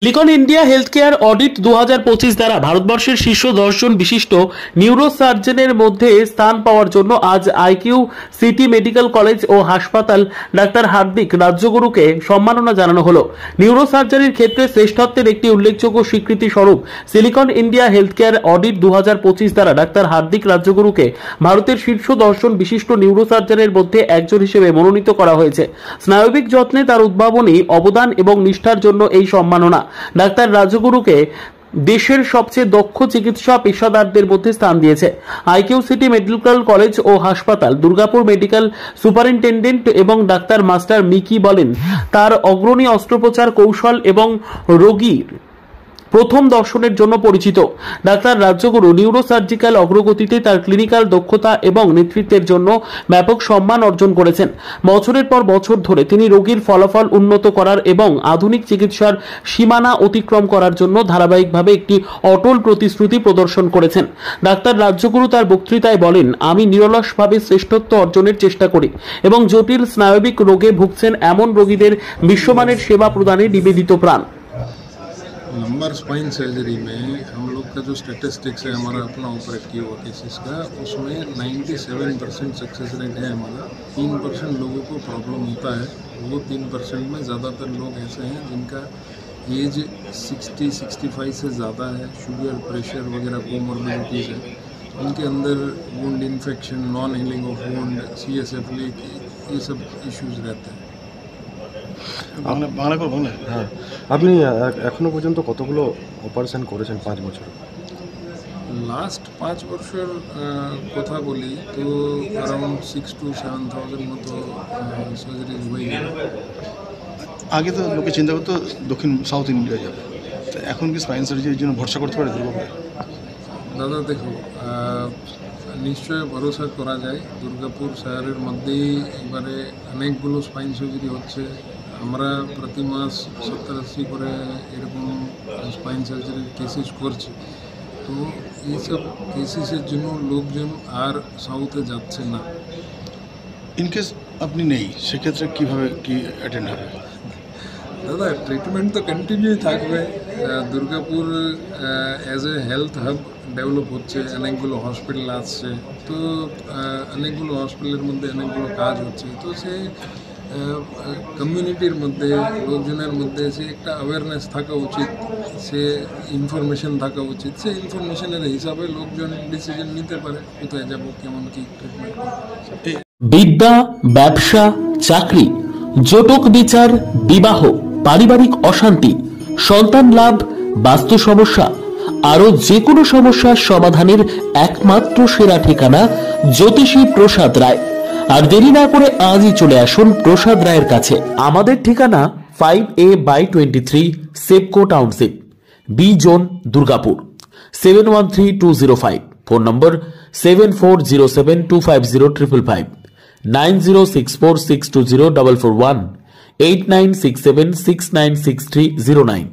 Silicon India health care audit 2025 দ্বারা ভারতবর্ষের শীর্ষ 10 জন বিশিষ্ট নিউরোসার্জনের মধ্যে স্থান পাওয়ার জন্য আজ আইকিউ সিটি মেডিকেল কলেজ ও হাসপাতাল ডাক্তার হার্দিক রাজ্যগুরুকে সম্মাননা জানানো হলো। নিউরোসার্জারির ক্ষেত্রে শ্রেষ্ঠত্বের একটি উল্লেখযোগ্য স্বীকৃতি স্বরূপ silicon India health care audit 2025 দ্বারা ডাক্তার হার্দিক রাজ্যগুরুকে ভারতের শীর্ষ 10 জন বিশিষ্ট নিউরোসার্জনের মধ্যে একজন হিসেবে মনোনীত করা হয়েছে। স্নায়বিক যত্নে তার উদ্ভাবনী অবদান এবং নিষ্ঠার জন্য এই সম্মাননা ডাক্তার রাজগুরুকে দেশের সবচেয়ে দক্ষ চিকিৎসা পেশাদারদের মধ্যে স্থান দিয়েছে। আইকিউ সিটি মেডিকেল কলেজ ও হাসপাতাল দুর্গাপুর মেডিকেল সুপারিনটেন্ডেন্ট এবং ডাক্তার মাস্টার মিকি বলেন, তার অগ্রণী অস্ত্রোপচার কৌশল এবং রোগীর প্রথম দর্শনের জন্য পরিচিত। ডাক্তার রাজ্যগুরু নিউরোসার্জিক্যাল অগ্রগতিতে তার ক্লিনিক্যাল দক্ষতা এবং নেতৃত্বের জন্য ব্যাপক সম্মান অর্জন করেছেন। বছরের পর বছর ধরে তিনি রোগীর ফলাফল উন্নত করার এবং আধুনিক চিকিৎসার সীমানা অতিক্রম করার জন্য ধারাবাহিকভাবে একটি অটল প্রতিশ্রুতি প্রদর্শন করেছেন। ডাক্তার রাজ্যগুরু তার বক্তৃতায় বলেন, আমি নিরলসভাবে শ্রেষ্ঠত্ব অর্জনের চেষ্টা করি এবং জটিল স্নায়বিক রোগে ভুগছেন এমন রোগীদের বিশ্বমানের সেবা প্রদানে নিবেদিত প্রাণ। लंबर स्पाइन सर्जरी में हम लोग का जो स्टेटिस्टिक्स है हमारा अपना ऑपरेट किया हुआ केसेस का, उसमें 97% सक्सेस रेट है हमारा। 3% लोगों को प्रॉब्लम होता है। वो 3% में ज़्यादातर लोग ऐसे हैं जिनका एज 60-65 से ज़्यादा है, शुगर प्रेशर वगैरह कोमॉर्बिडिटीज़ है, उनके अंदर wound infection, non healing of wound, CSF leak, ये सब इश्यूज़ रहते हैं। হ্যাঁ, আপনি এখনো পর্যন্ত কতগুলো অপারেশন করেছেন 5 বছর? লাস্ট 5 বছর কথা বলি তো অ্যারাউন্ড 6 to 7,000 মতো সার্জারি হয়ে গেল। আগে তো লোকে চিন্তা করতো দক্ষিণ সাউথ ইন্ডিয়া যাবে, তো এখন কি স্পাইন সার্জারির জন্য ভরসা করতে পারে দুর্গাপুরে? দাদা দেখো, নিশ্চয় ভরসা করা যায়। দুর্গাপুর শহরের মধ্যেই এবারে অনেকগুলো স্পাইন সার্জারি হচ্ছে। আমরা প্রতি মাস 70-80 করে এরকম স্পাইন সার্জারির কেসেস করছি। তো এইসব কেসেসের জন্য লোকজন আর সাউথে যাচ্ছে না। ইনকেস আপনি নেই, সেক্ষেত্রে কীভাবে কি অ্যাটেন্ড হবে? দাদা ট্রিটমেন্ট তো কন্টিনিউ থাকবে। Durgapur as a health hub develop হচ্ছে, অনেকগুলো হসপিটাল আসছে, তো অনেকগুলো হসপিটালের মধ্যে অনেকগুলো কাজ হচ্ছে। তো সেই কমিউনিটির মধ্যে, লোকজনের মধ্যে সে একটা অ্যাওয়ারনেস থাকা উচিত, সে ইনফরমেশন থাকা উচিত। সেই ইনফরমেশনের হিসাবে লোকজন ডিসিশন নিতে পারে কোথায় যাব, কেমন কি ট্রিটমেন্ট করবে। বিদ্যা, ব্যবসা, চাকরি, জটক বিচার, বিবাহ, পারিবারিক অশান্তি, সন্তান লাভ, বাস্তু সমস্যা, আরো যে কোনো সমস্যার সমাধানের একমাত্র সেরা ঠিকানা জ্যোতিষী প্রসাদ রায়। আর দেরি না করে আজই চলে আসুন প্রসাদ রায়ের কাছে। আমাদের ঠিকানা 5A/23 SEPCO township, B zone, Durgapur, 713205। Phone number 7407250555, 9064620441, 8967696309।